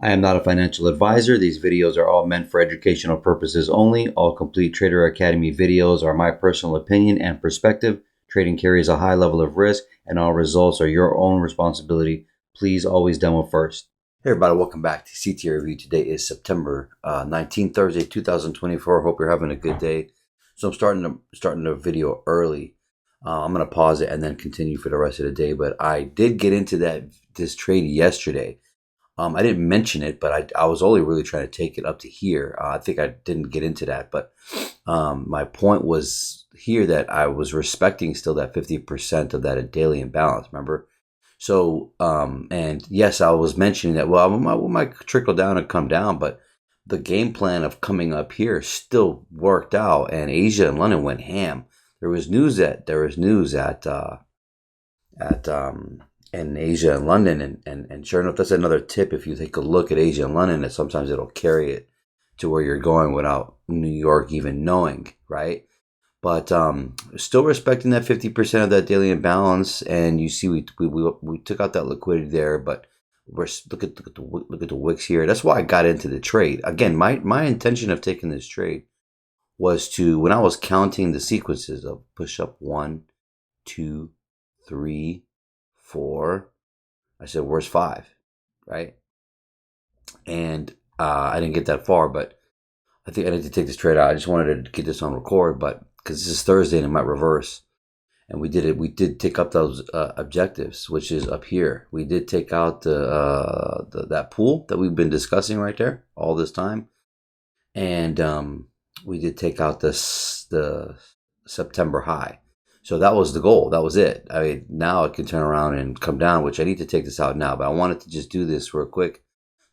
I am not a financial advisor. These videos are all meant for educational purposes only. All complete Trader Academy videos are my personal opinion and perspective. Trading carries a high level of risk, and all results are your own responsibility. Please always demo first. Hey everybody, welcome back to CTA Review. Today is September 19th, Thursday, 2024. Hope you're having a good day. So I'm starting the video early. I'm going to pause it and then continue for the rest of the day. But I did get into this trade yesterday. I didn't mention it, but I was only really trying to take it up to here. I think I didn't get into that, but my point was here that I was respecting still that 50% of that daily imbalance, remember? So, and yes, I was mentioning that, well, we might trickle down and come down, but the game plan of coming up here still worked out, and Asia and London went ham. There was news at in Asia and London, and sure enough, that's another tip. If you take a look at Asia and London, that sometimes it'll carry it to where you're going without New York even knowing, right? But still respecting that 50% of that daily imbalance, and you see we took out that liquidity there, but look at the wicks here. That's why I got into the trade. Again, my intention of taking this trade was to, when I was counting the sequences of push up 1, 2, 3, 4, I said, where's 5, right? And I didn't get that far, but I think I need to take this trade out. I just wanted to get this on record, but because this is Thursday and it might reverse. And we did it. We did take up those objectives, which is up here. We did take out that pool that we've been discussing right there all this time, and we did take out the September high. So that was the goal. That was it. I mean, now it can turn around and come down, which I need to take this out now. But I wanted to just do this real quick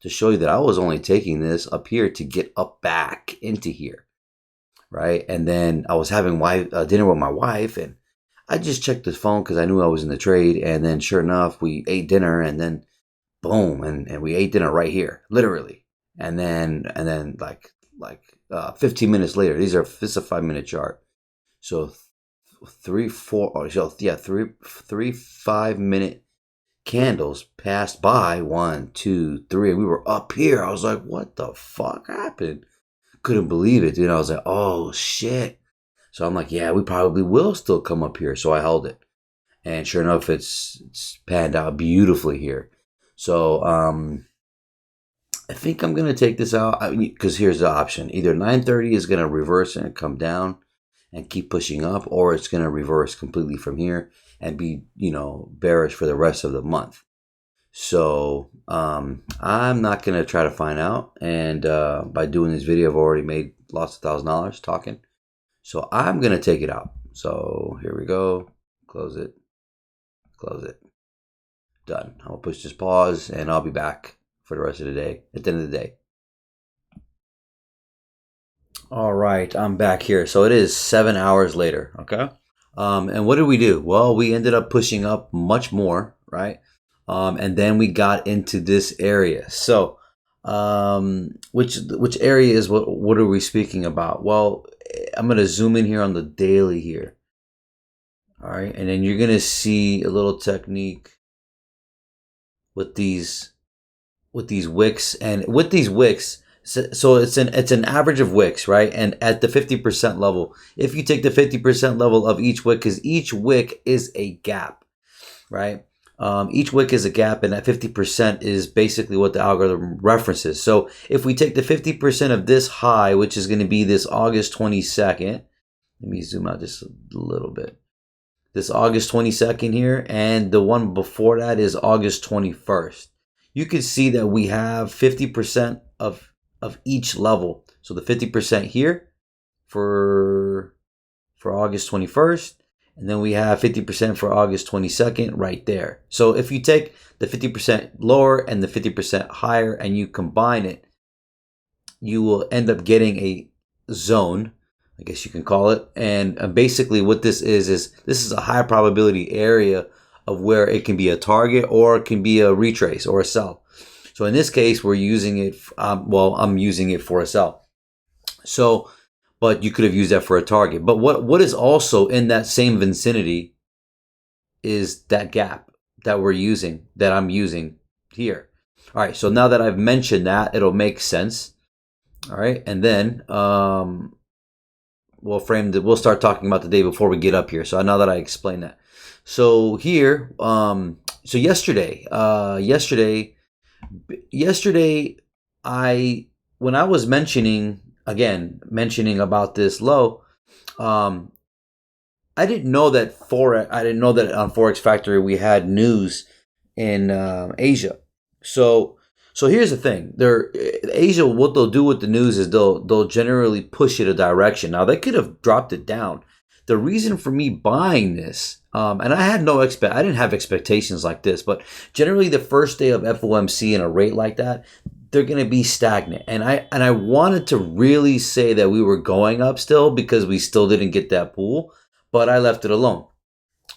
to show you that I was only taking this up here to get up back into here, right? And then I was having dinner with my wife, and I just checked the phone because I knew I was in the trade. And then sure enough, we ate dinner, and then boom, and we ate dinner right here, literally. And then like 15 minutes later, this is a 5-minute chart. So 3 5-minute candles passed by, 1, 2, 3, and we were up here. I was like, what the fuck happened? Couldn't believe it, dude. I was like, oh shit. So I'm like, yeah, we probably will still come up here. So I held it, and sure enough, it's panned out beautifully here. So I think I'm gonna take this out because here's the option: either 930 is gonna reverse and come down and keep pushing up, or it's gonna reverse completely from here and be, bearish for the rest of the month. So I'm not gonna try to find out, and by doing this video, I've already made lots of $1,000 talking. So I'm gonna take it out. So here we go. Close it. Close it. Done. I'll push this pause, and I'll be back for the rest of the day. At the end of the day. All right, I'm back here. So it is 7 hours later. Okay. And what did we do? Well, we ended up pushing up much more, right? And then we got into this area. So, which area is what are we speaking about? Well, I'm going to zoom in here on the daily here. All right, and then you're going to see a little technique with these wicks, and with these wicks. So it's an average of wicks, right? And at the 50% level, if you take the 50% level of each wick, because each wick is a gap, right? Each wick is a gap, and that 50% is basically what the algorithm references. So if we take the 50% of this high, which is going to be this August 22nd, let me zoom out just a little bit. This August 22nd here, and the one before that is August 21st. You can see that we have 50% of each level. So the 50% here for August 21st, and then we have 50% for August 22nd right there. So if you take the 50% lower and the 50% higher and you combine it, you will end up getting a zone, I guess you can call it. And basically what this is this is a high probability area of where it can be a target, or it can be a retrace or a sell. So in this case, we're using it, I'm using it for a sell. So, but you could have used that for a target. But what is also in that same vicinity is that gap that I'm using here. All right, so now that I've mentioned that, it'll make sense. All right, and then we'll start talking about the day before we get up here. So now that I explained that, so here, so yesterday, I when I was mentioning about this low, um, I didn't know that on Forex Factory we had news in Asia. So here's the thing: Asia, what they'll do with the news is they'll generally push it a direction. Now they could have dropped it down. The reason for me buying this, and I didn't have expectations like this, but generally the first day of FOMC and a rate like that, they're going to be stagnant. And I wanted to really say that we were going up still because we still didn't get that pool, but I left it alone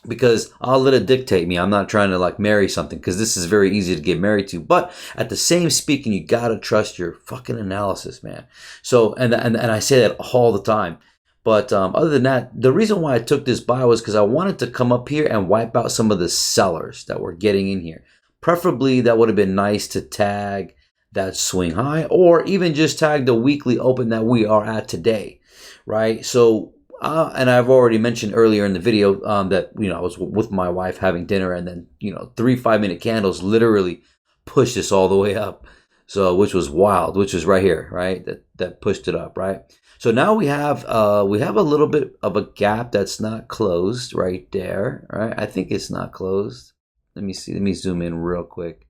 because I'll let it dictate me. I'm not trying to like marry something because this is very easy to get married to. But at the same speaking, you gotta trust your fucking analysis, man. So and I say that all the time. But other than that, the reason why I took this buy was because I wanted to come up here and wipe out some of the sellers that were getting in here. Preferably, that would have been nice to tag that swing high or even just tag the weekly open that we are at today, right? So and I've already mentioned earlier in the video that I was with my wife having dinner, and then 3 5-minute candles literally pushed this all the way up. So which was wild, which was right here, right? That pushed it up, right? So now we have a little bit of a gap that's not closed right there, right? I think it's not closed. Let me see. Let me zoom in real quick.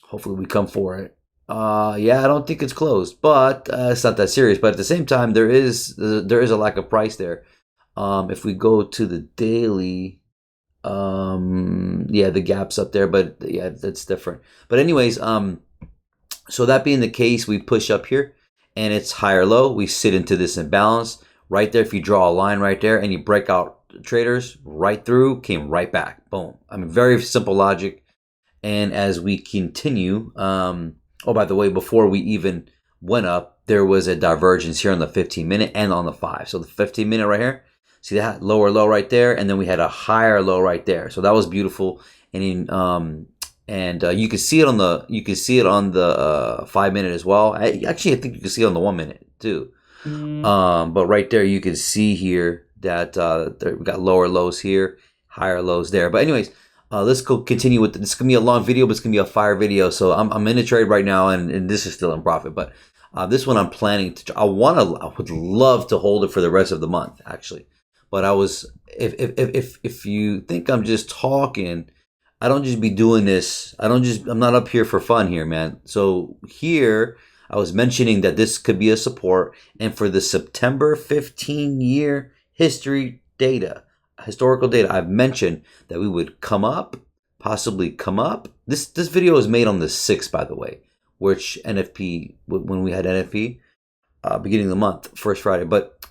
Hopefully we come for it. Yeah, I don't think it's closed, but it's not that serious. But at the same time, there is a lack of price there. If we go to the daily, yeah, the gap's up there, but yeah, that's different. But anyways, so that being the case, we push up here, and it's higher low. We sit into this imbalance right there. If you draw a line right there, and you break out traders right through, came right back, boom. I mean, very simple logic. And as we continue, oh, by the way, before we even went up, there was a divergence here on the 15-minute and on the 5. So the 15-minute right here, see that lower low right there, and then we had a higher low right there. So that was beautiful. And you can see it on the 5-minute as well. I think you can see it on the 1-minute too. But right there, you can see here that we got lower lows here, higher lows there. But anyways. Let's go continue with this. It's gonna be a long video, but it's gonna be a fire video. So I'm in a trade right now, and this is still in profit. But this one I'm planning to. I would love to hold it for the rest of the month, actually. But if you think I'm just talking, I don't just be doing this. I'm not up here for fun here, man. So here I was mentioning that this could be a support, and for the September 15-year historical data, I've mentioned that we would possibly come up. This video is made on the 6th, by the way, which NFP, when we had NFP, beginning of the month, first Friday. But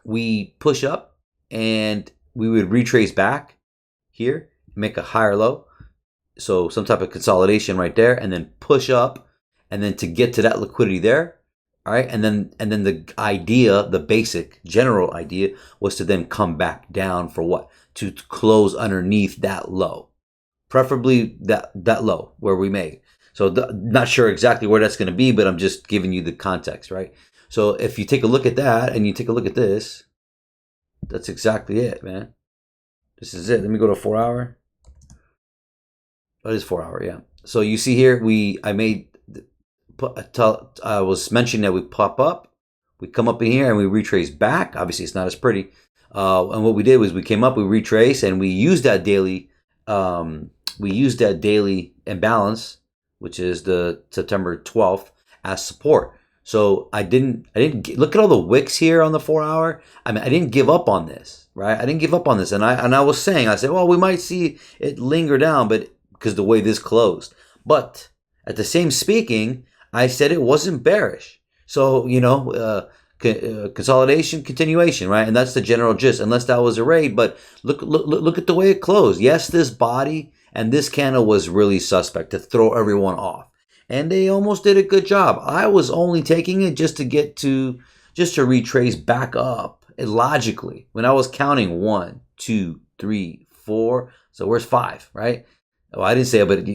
we push up, and we would retrace back here, make a higher low. So some type of consolidation right there, and then push up, and then to get to that liquidity there. All right, and then the basic general idea was to then come back down for what? To close underneath that low, preferably that low where we made. So not sure exactly where that's going to be, but I'm just giving you the context, right? So if you take a look at that and you take a look at this, that's exactly it, man. This is it. Let me go to 4 hour. That is 4 hour, yeah. So you see here, I was mentioning that we pop up, we come up in here, and we retrace back. Obviously, it's not as pretty. And what we did was we came up, we retrace, and we used that daily. Imbalance, which is the September 12th, as support. So I didn't look at all the wicks here on the 4 hour. I mean, I didn't give up on this, right? I didn't give up on this, and I was saying, I said, well, we might see it linger down, but because the way this closed, but at the same speaking, I said it wasn't bearish. So, consolidation, continuation, right? And that's the general gist, unless that was a raid. But look at the way it closed. Yes, this body and this candle was really suspect to throw everyone off. And they almost did a good job. I was only taking it just to retrace back up logically. When I was counting 1, 2, 3, 4. So where's 5, right? Well, I didn't say it, but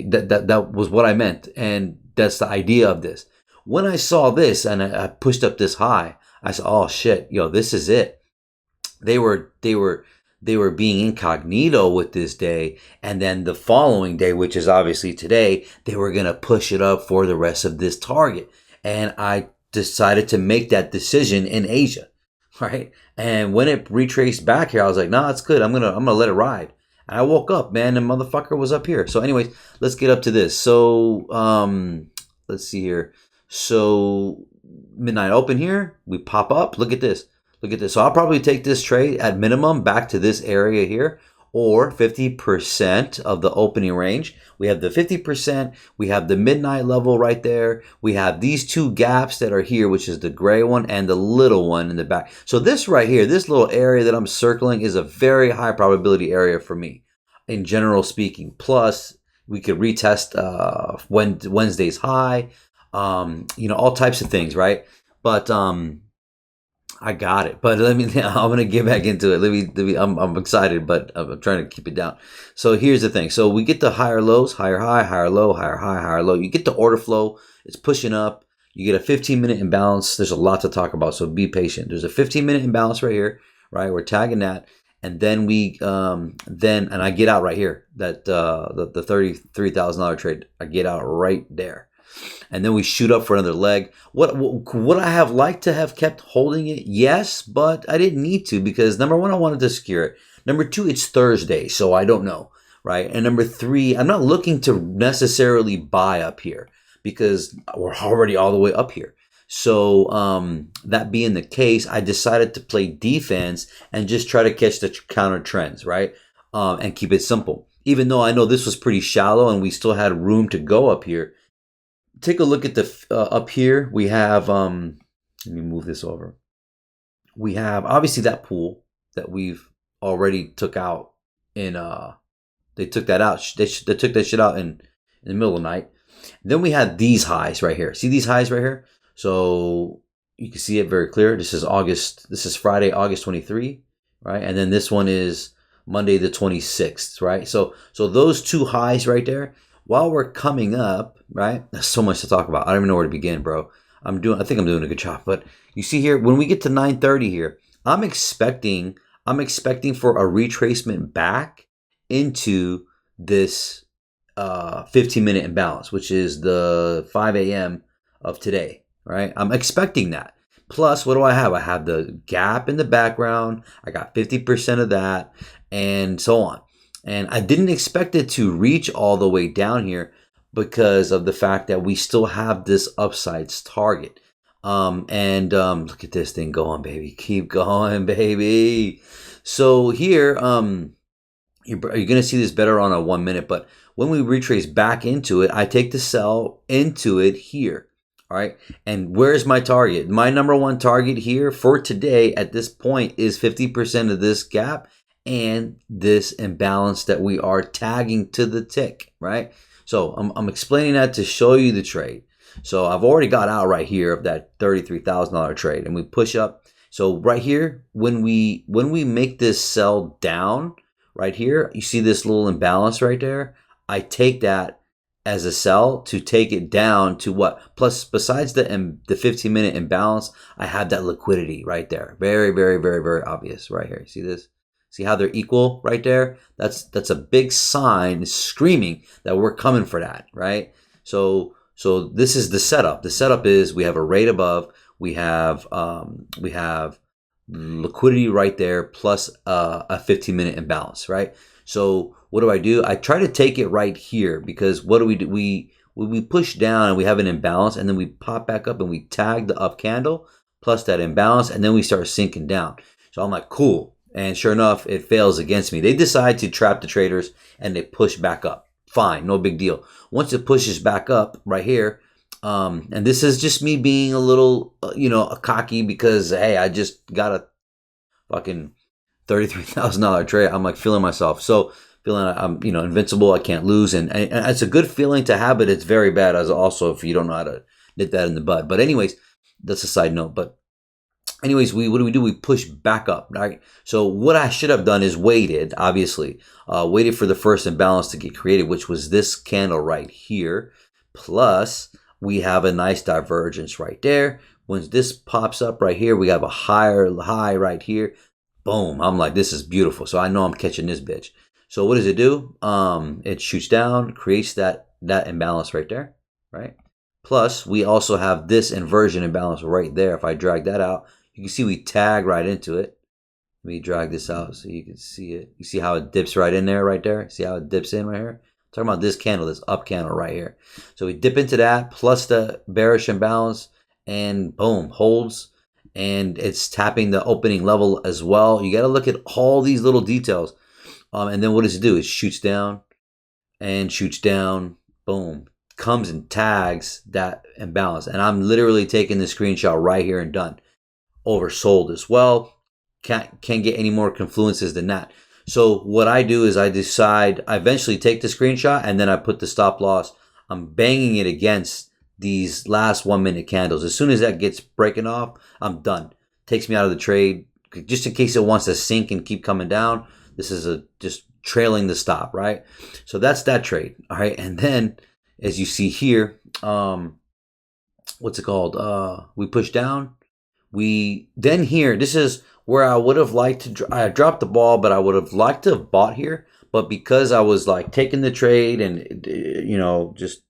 that was what I meant. And that's the idea of this. When I saw this and I pushed up this high, I said, oh shit, yo, this is it. They were being incognito with this day, and then the following day, which is obviously today, they were gonna push it up for the rest of this target. And I decided to make that decision in Asia, right? And when it retraced back here, I was like, nah, it's good. I'm gonna let it ride. And I woke up, man, the motherfucker was up here. So, anyways, let's get up to this. So, let's see here. So, midnight open here. We pop up. Look at this. Look at this. So I'll probably take this trade at minimum back to this area here, or 50% of the opening range. We have the 50%. We have the midnight level right there. We have these two gaps that are here, which is the gray one and the little one in the back. So this right here, this little area that I'm circling is a very high probability area for me, in general speaking. Plus, we could retest Wednesday's high, all types of things, right? But I got it, but I'm gonna get back into it. Let me. I'm excited, but I'm trying to keep it down. So here's the thing. So we get the higher lows, higher high, higher low, higher high, higher low. You get the order flow. It's pushing up. You get a 15-minute imbalance. There's a lot to talk about, so be patient. There's a 15-minute imbalance right here, right? We're tagging that, and then and I get out right here. That the $33,000 trade. I get out right there. And then we shoot up for another leg. Would I have liked to have kept holding it? Yes, but I didn't need to, because number one, I wanted to secure it. Number two, it's Thursday, so I don't know, right? And number three, I'm not looking to necessarily buy up here because we're already all the way up here. So that being the case, I decided to play defense and just try to catch the counter trends, right? And keep it simple. Even though I know this was pretty shallow and we still had room to go up here. Take a look at the up here. We have let me move this over. We have obviously that pool that we've already took out in they took that out. They took that shit out in the middle of the night. Then we had these highs right here. See these highs right here? So you can see it very clear. This is Friday, August 23, right? And then this one is Monday the 26th, right? So those two highs right there. While we're coming up, right? There's so much to talk about. I don't even know where to begin, bro. I think I'm doing a good job. But you see here, when we get to 9:30 here, I'm expecting for a retracement back into this 15-minute imbalance, which is the 5 a.m. of today, right? I'm expecting that. Plus, what do I have? I have the gap in the background. I got 50% of that, and so on. And I didn't expect it to reach all the way down here because of the fact that we still have this upsides target. Look at this thing going, baby. Keep going, baby. So here, you're going to see this better on a 1 minute. But when we retrace back into it, I take the sell into it here. All right. And where's my target? My number one target here for today at this point is 50% of this gap and this imbalance that we are tagging to the tick, right? So I'm explaining that to show you the trade. So I've already got out right here of that $33,000 trade, and we push up. So right here, when we make this sell down right here, you see this little imbalance right there. I take that as a sell to take it down to what? Plus, besides the 15-minute imbalance, I have that liquidity right there. Very, very, very, very obvious right here. See this? See how they're equal right there? That's a big sign screaming that we're coming for that, right? So this is the setup. The setup is we have a rate above, we have liquidity right there, plus a 15-minute imbalance, right? So what do? I try to take it right here, because what do? We push down and we have an imbalance, and then we pop back up and we tag the up candle plus that imbalance, and then we start sinking down. So I'm like, cool. And sure enough, it fails against me. They decide to trap the traders and they push back up. Fine, no big deal. Once it pushes back up right here, and this is just me being a little, cocky, because, hey, I just got a fucking $33,000 trade. I'm like feeling myself. So feeling I'm, invincible. I can't lose. And it's a good feeling to have, but it's very bad as also if you don't know how to nip that in the bud. But anyways, that's a side note. But anyways, what do? We push back up, right? So what I should have done is waited, obviously, waited for the first imbalance to get created, which was this candle right here. Plus, we have a nice divergence right there. When this pops up right here, we have a higher high right here. Boom. I'm like, this is beautiful. So I know I'm catching this bitch. So what does it do? It shoots down, creates that imbalance right there, right? Plus, we also have this inversion imbalance right there. If I drag that out, you can see we tag right into it. Let me drag this out so you can see it. You see how it dips right in there, right there? See how it dips in right here? I'm talking about this candle, this up candle right here. So we dip into that, plus the bearish imbalance, and boom, holds. And it's tapping the opening level as well. You got to look at all these little details. And then what does it do? It shoots down and shoots down. Boom. Comes and tags that imbalance. And I'm literally taking the screenshot right here and done. Oversold as well. Can't get any more confluences than that. So what I do is I eventually take the screenshot and then I put the stop loss. I'm banging it against these last 1 minute candles. As soon as that gets breaking off, I'm done. Takes me out of the trade. Just in case it wants to sink and keep coming down. This is just trailing the stop, right? So that's that trade. All right. And then as you see here, what's it called? We push down. This is where I would have liked to, I dropped the ball, but I would have liked to have bought here. But because I was like taking the trade and, just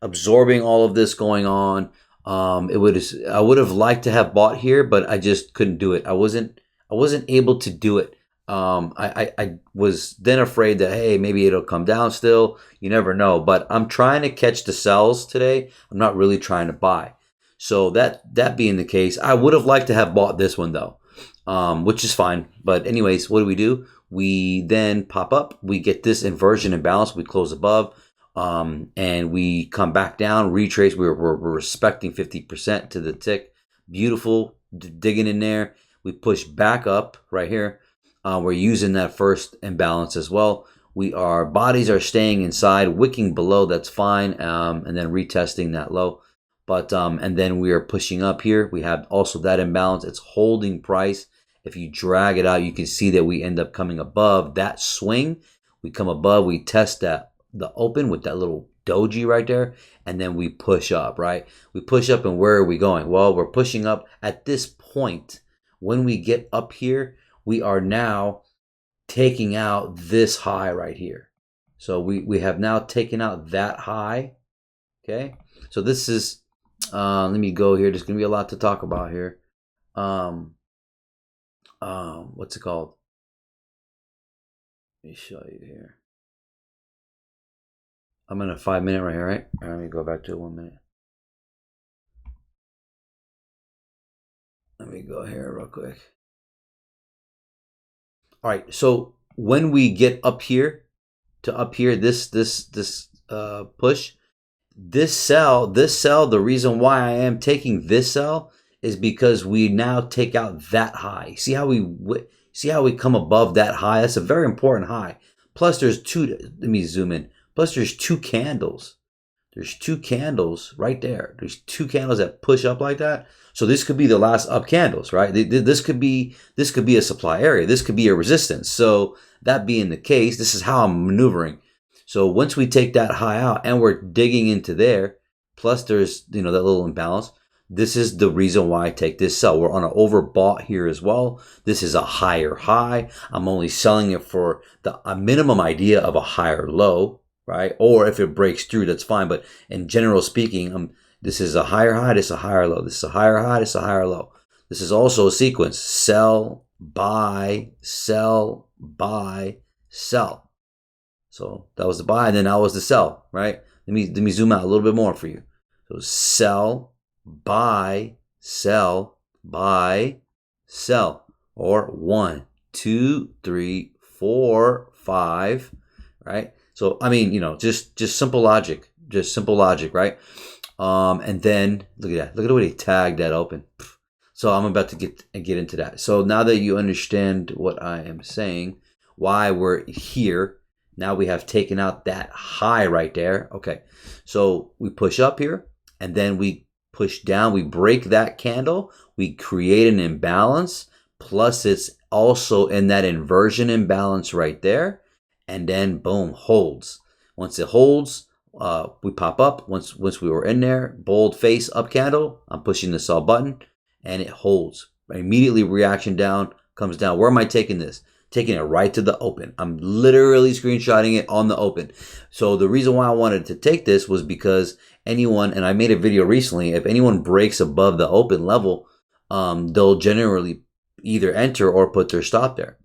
absorbing all of this going on, I would have liked to have bought here, but I just couldn't do it. I wasn't able to do it. I was then afraid that, hey, maybe it'll come down still. You never know. But I'm trying to catch the sells today. I'm not really trying to buy. So that being the case, I would have liked to have bought this one though, which is fine. But anyways, what do? We then pop up. We get this inversion imbalance. We close above, and we come back down, retrace. We're respecting 50% to the tick. Beautiful, digging in there. We push back up right here. We're using that first imbalance as well. Bodies are staying inside, wicking below. That's fine, and then retesting that low. But and then we are pushing up here. We have also that imbalance. It's holding price. If you drag it out, you can see that we end up coming above that swing. We come above. We test the open with that little doji right there, and then we push up. Right? We push up, and where are we going? Well, we're pushing up at this point. When we get up here, we are now taking out this high right here. So we have now taken out that high. Okay. So this is. Let me go here. There's gonna be a lot to talk about here. What's it called? Let me show you here. I'm in a 5 minute right here, right? All right, let me go back to 1 minute. Let me go here real quick. All right, so when we get up here to up here, this push. This sell, the reason why I am taking this sell is because we now take out that high. See how we come above that high? That's a very important high. Plus there's let me zoom in. Plus there's two candles. There's two candles right there. There's two candles that push up like that. So this could be the last up candles, right? This could be a supply area. This could be a resistance. So that being the case, this is how I'm maneuvering. So once we take that high out and we're digging into there, plus there's, that little imbalance, this is the reason why I take this sell. We're on an overbought here as well. This is a higher high. I'm only selling it for a minimum idea of a higher low, right? Or if it breaks through, that's fine. But in general speaking, this is a higher high, this is a higher low. This is a higher high, this is a higher low. This is also a sequence. Sell, buy, sell, buy, sell. So that was the buy, and then that was the sell, right? Let me zoom out a little bit more for you. So sell, buy, sell, buy, sell. Or 1, 2, 3, 4, 5, right? So I mean, just simple logic. Just simple logic, right? And then look at that. Look at the way they tagged that open. So I'm about to get into that. So now that you understand what I am saying, why we're here. Now we have taken out that high right there. Okay, so we push up here, and then we push down, we break that candle, we create an imbalance, plus it's also in that inversion imbalance right there, and then boom, holds. Once it holds, we pop up. Once we were in there, bold face up candle, I'm pushing the sell button, and it holds. Immediately reaction down, comes down. Where am I taking this? Taking it right to the open. I'm literally screenshotting it on the open. So the reason why I wanted to take this was because anyone, and I made a video recently, if anyone breaks above the open level, they'll generally either enter or put their stop there.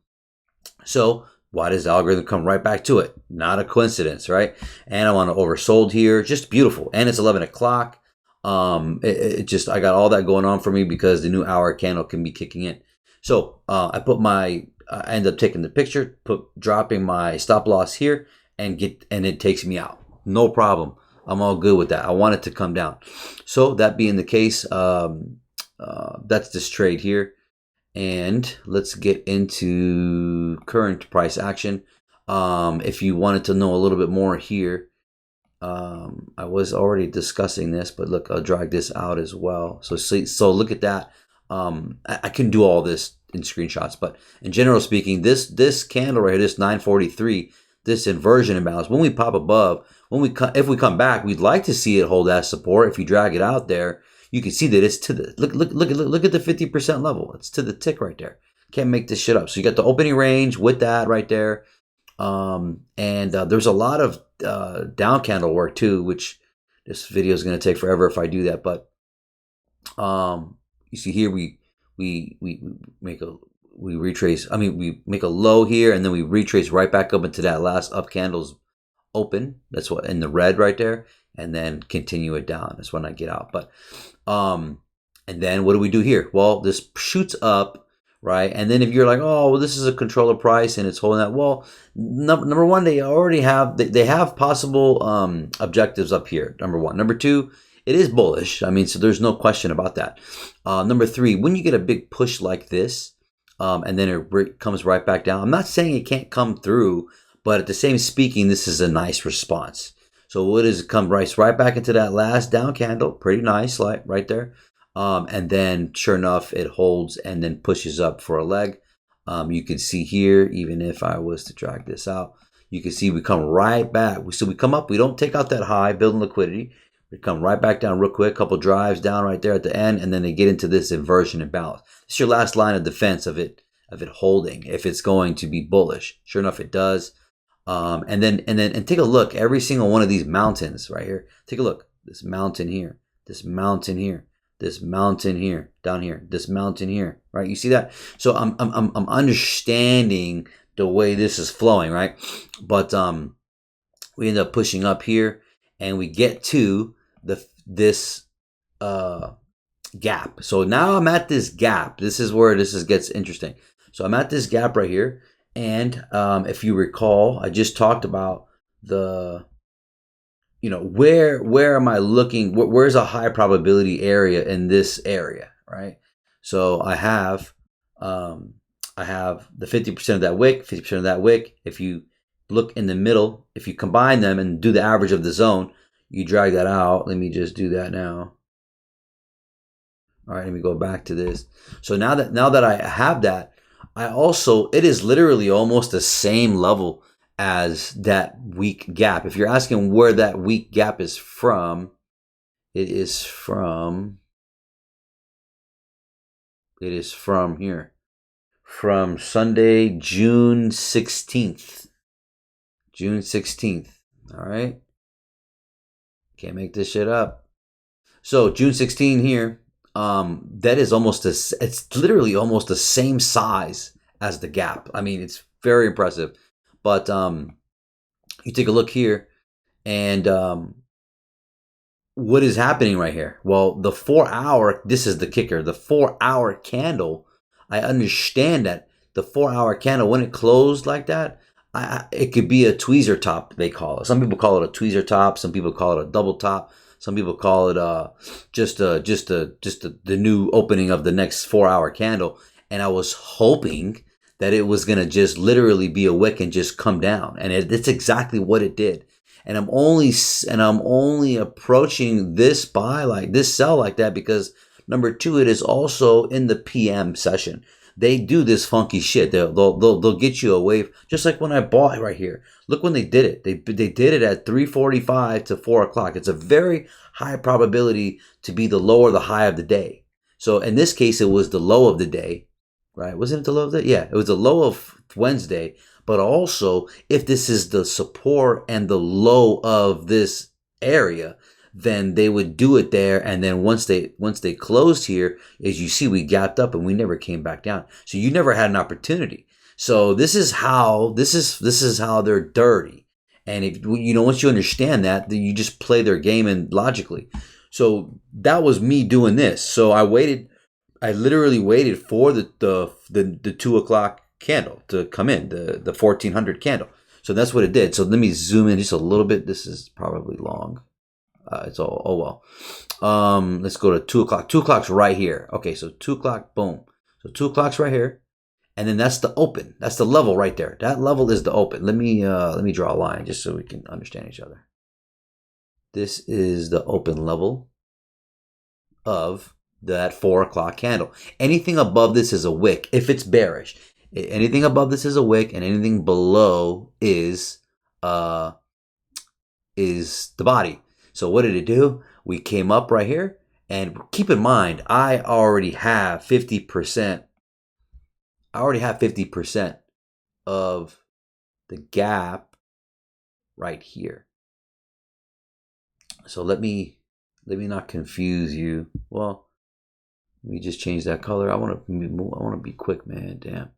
So why does the algorithm come right back to it? Not a coincidence, right? And I want to oversold here. Just beautiful. And it's 11 o'clock. I got all that going on for me because the new hour candle can be kicking in. So I end up taking the picture, dropping my stop loss here, and it takes me out. No problem. I'm all good with that. I want it to come down. So that being the case, that's this trade here. And let's get into current price action. If you wanted to know a little bit more here, I was already discussing this, but look, I'll drag this out as well. So look at that. I can do all this in screenshots, but in general speaking, this candle right here, this 943, this inversion imbalance, when we pop above, if we come back, we'd like to see it hold as support. If you drag it out there, you can see that it's to the look at the 50% level. It's to the tick right there. Can't make this shit up. So you got the opening range with that right there. There's a lot of down candle work too, which this video is going to take forever if I do that. But you see here we retrace. I mean, we make a low here, and then we retrace right back up into that last up candle's open. That's what in the red right there, and then continue it down. That's when I get out. But and then what do we do here? Well, this shoots up, right? And then if you're like, oh, well, this is a controller price and it's holding that. Well, number one, they already have possible objectives up here. Number one. Number two, it is bullish. I mean, so there's no question about that. Number three, when you get a big push like this, and then it comes right back down. I'm not saying it can't come through, but at the same speaking, this is a nice response. So what is it come right back into that last down candle? Pretty nice, like right there. And then sure enough, it holds and then pushes up for a leg. You can see here, even if I was to drag this out, you can see we come right back. So we come up, we don't take out that high, building liquidity. We come right back down real quick, couple drives down right there at the end, and then they get into this inversion imbalance. It's your last line of defense of it holding if it's going to be bullish. Sure enough, it does. And take a look. Every single one of these mountains right here. Take a look. This mountain here. This mountain here. This mountain here. Down here. This mountain here. Right? You see that? So I'm understanding the way this is flowing, right? But we end up pushing up here, and we get to this gap. So now I'm at this gap. This is where gets interesting. So I'm at this gap right here. And if you recall, I just talked about where am I looking? Where's a high probability area in this area, right? So I have the 50% of that wick, 50% of that wick. If you look in the middle, if you combine them and do the average of the zone, you drag that out. Let me just do that now. All right, let me go back to this. So now that I have that, it is literally almost the same level as that weak gap. If you're asking where that weak gap is from, it is from here. From Sunday, June 16th. June 16th. All right. Can't make this shit up. So June 16 here. That is it's literally almost the same size as the gap. I mean, it's very impressive. But you take a look here, and what is happening right here? Well, the 4 hour, this is the kicker. The 4 hour candle, I understand that the 4 hour candle, when it closed like that, it could be a tweezer top, they call it. Some people call it a tweezer top. Some people call it a double top. Some people call it just the new opening of the next 4 hour candle. And I was hoping that it was going to just literally be a wick and just come down. And it's exactly what it did. And I'm only approaching this buy like this sell like that because number two, it is also in the PM session. They do this funky shit. They'll get you away. Just like when I bought right here. Look when they did it. They did it at 3:45 to 4 o'clock. It's a very high probability to be the low or the high of the day. So in this case, it was the low of the day, right? Wasn't it the low of the day? Yeah, it was the low of Wednesday. But also, if this is the support and the low of this area, then they would do it there. And then once they closed here, as you see, we gapped up and we never came back down. So you never had an opportunity. So this is how they're dirty. And if once you understand that, then you just play their game and logically. So that was me doing this. So I literally waited for the 2 o'clock candle to come in, the 1400 candle. So that's what it did. So let me zoom in just a little bit. This is probably long. It's all, oh well. Let's go to 2 o'clock. 2 o'clock's right here. Okay, so 2 o'clock, boom. So 2 o'clock's right here. And then that's the open. That's the level right there. That level is the open. Let me draw a line just so we can understand each other. This is the open level of that 4 o'clock candle. Anything above this is a wick if it's bearish. Anything above this is a wick, and anything below is the body. So what did it do? We came up right here, and keep in mind, I already have 50%. I already have 50% of the gap right here. So let me not confuse you. Well, let me just change that color. I want to be quick, man. Damn.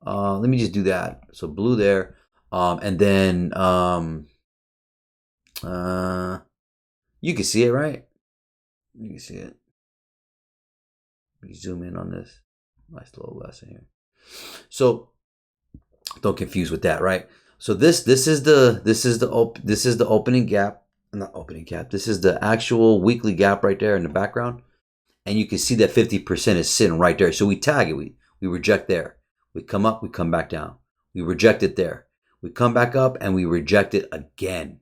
Let me just do that. So blue there, and then you can see it, right? You can see it. Let me zoom in on this. Nice little lesson here. So don't confuse with that, right? So this is the opening gap, not opening gap. This is the actual weekly gap right there in the background, and you can see that 50% is sitting right there. So we tag it. We reject there. We come up. We come back down. We reject it there. We come back up and we reject it again.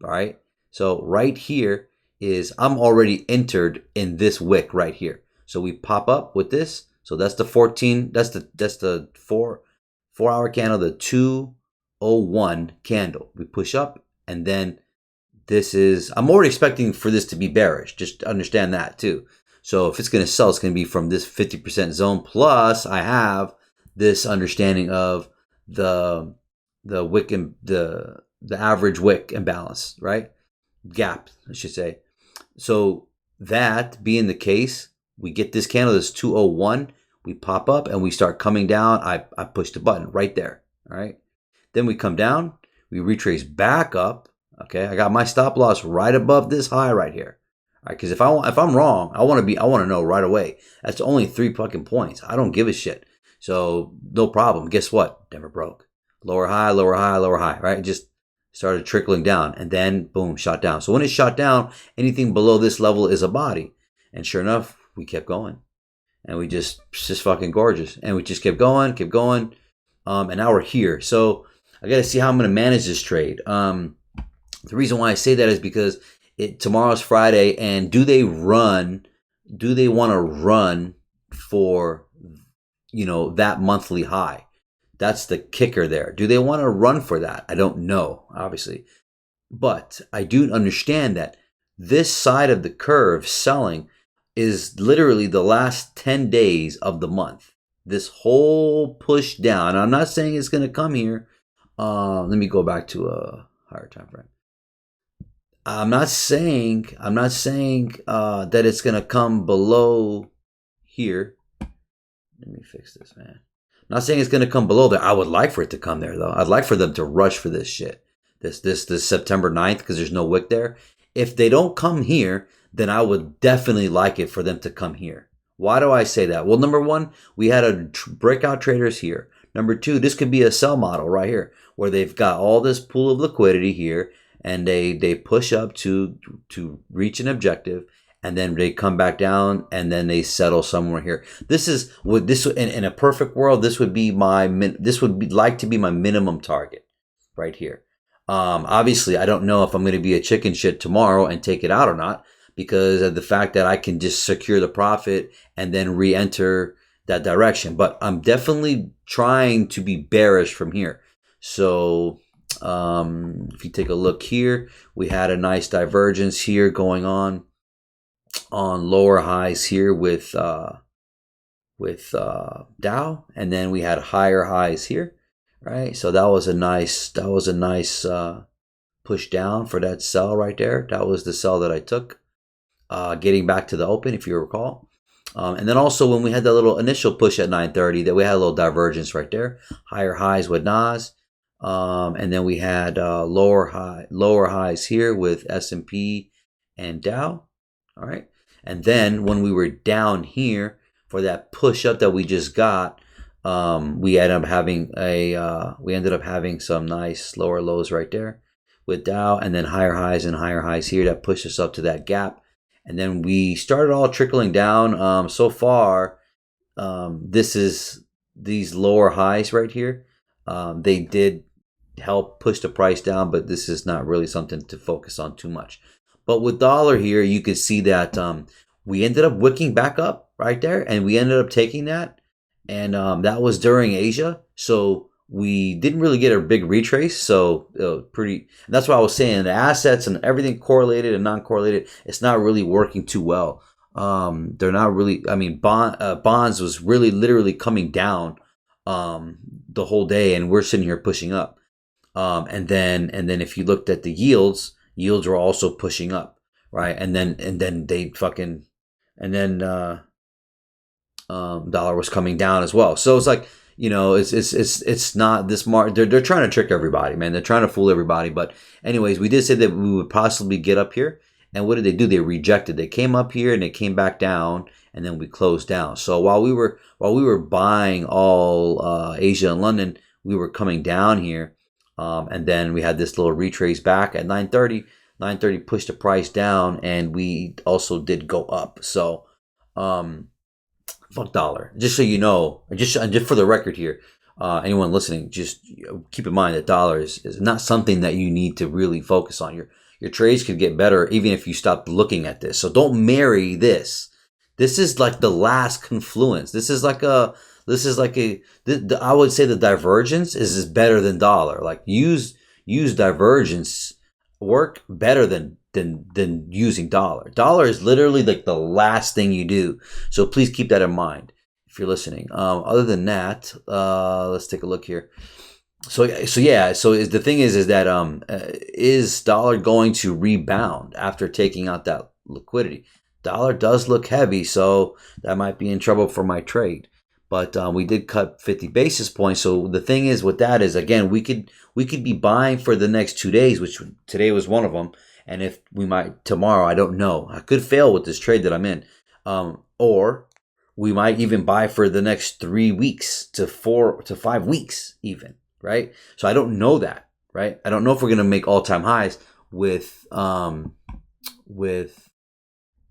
All right. So right here is I'm already entered in this wick right here. So we pop up with this. So that's the 14. That's the 4-hour candle, the 201 candle. We push up, and then this is. I'm already expecting for this to be bearish. Just understand that too. So if it's going to sell, it's going to be from this 50% zone. Plus, I have this understanding of the wick and the average wick imbalance, right? Gap, I should say. So that being the case, we get this candle, this 201, we pop up and we start coming down. I push the button right there. All right. Then we come down, we retrace back up. Okay. I got my stop loss right above this high right here. All right. Because if I'm wrong, I want to know right away. That's only 3 fucking points. I don't give a shit. So no problem. Guess what? Never broke. Lower high, lower high, lower high. Right. It just started trickling down, and then boom, shot down. So when it shot down, anything below this level is a body. And sure enough, we kept going, and we just fucking gorgeous, and we just kept going, and now we're here. So I got to see how I'm going to manage this trade. The reason why I say that is because tomorrow's Friday, and do they want to run for that monthly high? That's the kicker there. Do they want to run for that? I don't know, obviously, but I do understand that this side of the curve selling is literally the last 10 days of the month. This whole push down. I'm not saying it's going to come here. Let me go back to a higher time frame. I'm not saying that it's going to come below here. Let me fix this, man. I'm not saying it's going to come below there. I would like for it to come there, though. I'd like for them to rush for this shit. This September 9th, because there's no wick there. If they don't come here, then I would definitely like it for them to come here. Why do I say that? Well, number one, we had a breakout traders here. Number two, this could be a sell model right here, where they've got all this pool of liquidity here, and they push up to reach an objective, and then they come back down, and then they settle somewhere here. This is what this in a perfect world. This would be like to be my minimum target right here. Obviously, I don't know if I'm going to be a chicken shit tomorrow and take it out or not because of the fact that I can just secure the profit and then re-enter that direction. But I'm definitely trying to be bearish from here. So if you take a look here, we had a nice divergence here going on lower highs here with Dow, and then we had higher highs here, right? So that was a nice push down for that sell right there. That was the sell that I took, getting back to the open, if you recall. And then also when we had that little initial push at 9:30, that we had a little divergence right there, higher highs with Nas, and then we had lower highs here with S&P and Dow. All right, and then when we were down here for that push up that we just got, we ended up having some nice lower lows right there with Dow, and then higher highs and higher highs here that pushed us up to that gap. And then we started all trickling down. So far, these lower highs right here. They did help push the price down, but this is not really something to focus on too much. But with dollar here, you could see that we ended up wicking back up right there, and we ended up taking that, and that was during Asia. So we didn't really get a big retrace. So pretty. And that's what I was saying. The assets and everything correlated and non-correlated, it's not really working too well. They're not really. I mean, bonds was really literally coming down the whole day, and we're sitting here pushing up. And then if you looked at the yields were also pushing up, right? And then they fucking, and then dollar was coming down as well. So it's like, it's not this they're trying to trick everybody, man. They're trying to fool everybody. But anyways, we did say that we would possibly get up here. And what did they do? They rejected. They came up here and they came back down, and then we closed down. So while we were buying all Asia and London, we were coming down here. And then we had this little retrace back at 9:30. 9:30 pushed the price down, and we also did go up. So, fuck dollar. Just so you know, just for the record here, anyone listening, just keep in mind that dollar is not something that you need to really focus on. Your trades could get better even if you stop looking at this. So don't marry this. This is like the last confluence. This is like a I would say the divergence is better than dollar. Like use divergence work better than using dollar. Dollar is literally like the last thing you do. So please keep that in mind if you're listening. Other than that, let's take a look here. So the thing is that is dollar going to rebound after taking out that liquidity? Dollar does look heavy, so that might be in trouble for my trade. But we did cut 50 basis points. So the thing is with that is, again, we could be buying for the next 2 days, which today was one of them. And if we might tomorrow, I don't know. I could fail with this trade that I'm in. Or we might even buy for the next 3 weeks to 4 to 5 weeks even, right? So I don't know that, right? I don't know if we're going to make all-time highs with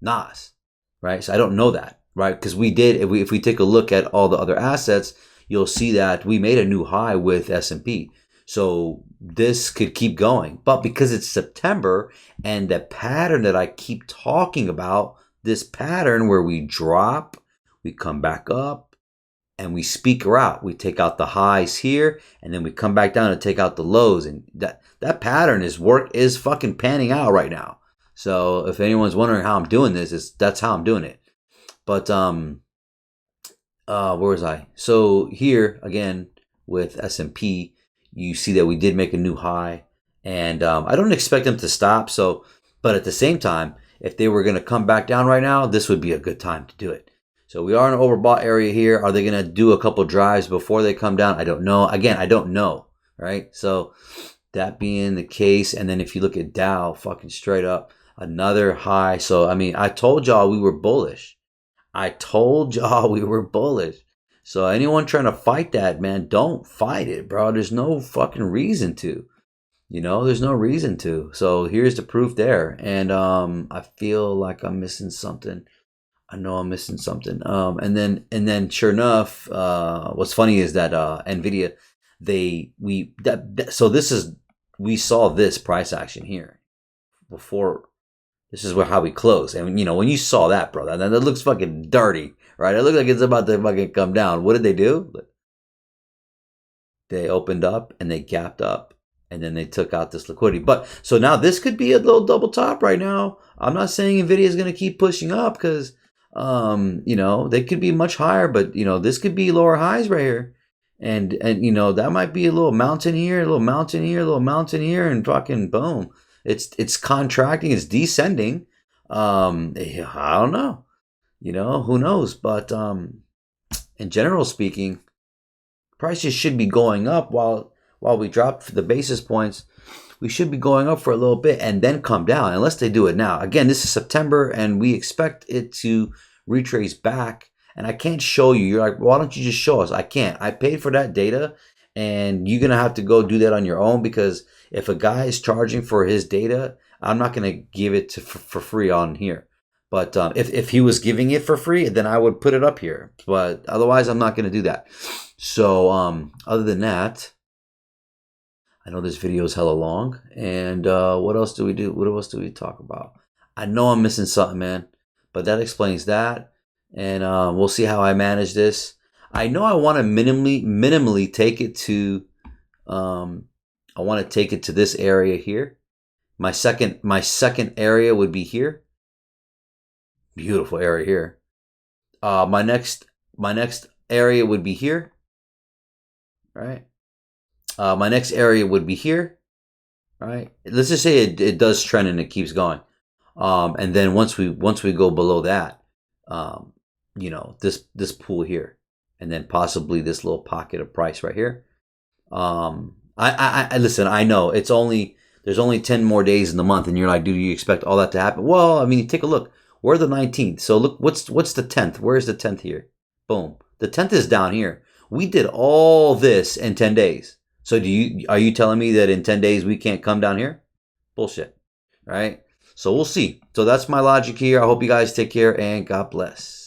Nas, right? So I don't know that. Right, because we did. If we take a look at all the other assets, you'll see that we made a new high with S&P. So this could keep going, but because it's September and the pattern that I keep talking about, this pattern where we drop, we come back up, and we speaker out. We take out the highs here, and then we come back down and take out the lows, and that pattern is fucking panning out right now. So if anyone's wondering how I'm doing this, that's how I'm doing it. But where was I? So here again with S&P, you see that we did make a new high, and I don't expect them to stop. So, but at the same time, if they were going to come back down right now, this would be a good time to do it. So we are in an overbought area here. Are they going to do a couple drives before they come down? I don't know. Again, I don't know. Right. So that being the case, and then if you look at Dow, fucking straight up, another high. So I mean, I told y'all we were bullish. So anyone trying to fight that, man, don't fight it, bro. There's no fucking reason to. There's no reason to. So here's the proof there. And I feel like I'm missing something. I know I'm missing something. And then sure enough, what's funny is that Nvidia, so this is we saw this price action here before. This is how we close. And, you know, when you saw that, bro, that looks fucking dirty, right? It looks like it's about to fucking come down. What did they do? They opened up and they gapped up. And then they took out this liquidity. But so now this could be a little double top right now. I'm not saying Nvidia is going to keep pushing up because, you know, they could be much higher. But, you know, this could be lower highs right here. And you know, that might be a little mountain here, a little mountain here, a little mountain here, and fucking boom. It's contracting, it's descending. I don't know. You know, who knows? But in general speaking, prices should be going up while we drop the basis points. We should be going up for a little bit and then come down unless they do it now. Again, this is September and we expect it to retrace back. And I can't show you. You're like, why don't you just show us? I can't. I paid for that data and you're going to have to go do that on your own because if a guy is charging for his data, I'm not going to give it for free on here. But if he was giving it for free, then I would put it up here. But otherwise, I'm not going to do that. So other than that, I know this video is hella long. And what else do we do? What else do we talk about? I know I'm missing something, man. But that explains that. And we'll see how I manage this. I know I want to minimally take it to, I want to take it to this area here. My second area would be here. Beautiful area here. My next area would be here. Right. My next area would be here. Right. Let's just say it does trend and it keeps going. And then once we go below that, you know, this pool here, and then possibly this little pocket of price right here. I listen, I know there's only 10 more days in the month and you're like, do you expect all that to happen? Well, I mean, you take a look. We're the 19th. So look, what's the 10th? Where's the 10th here? Boom. The 10th is down here. We did all this in 10 days. So are you telling me that in 10 days we can't come down here? Bullshit. Right? So we'll see. So that's my logic here. I hope you guys take care and God bless.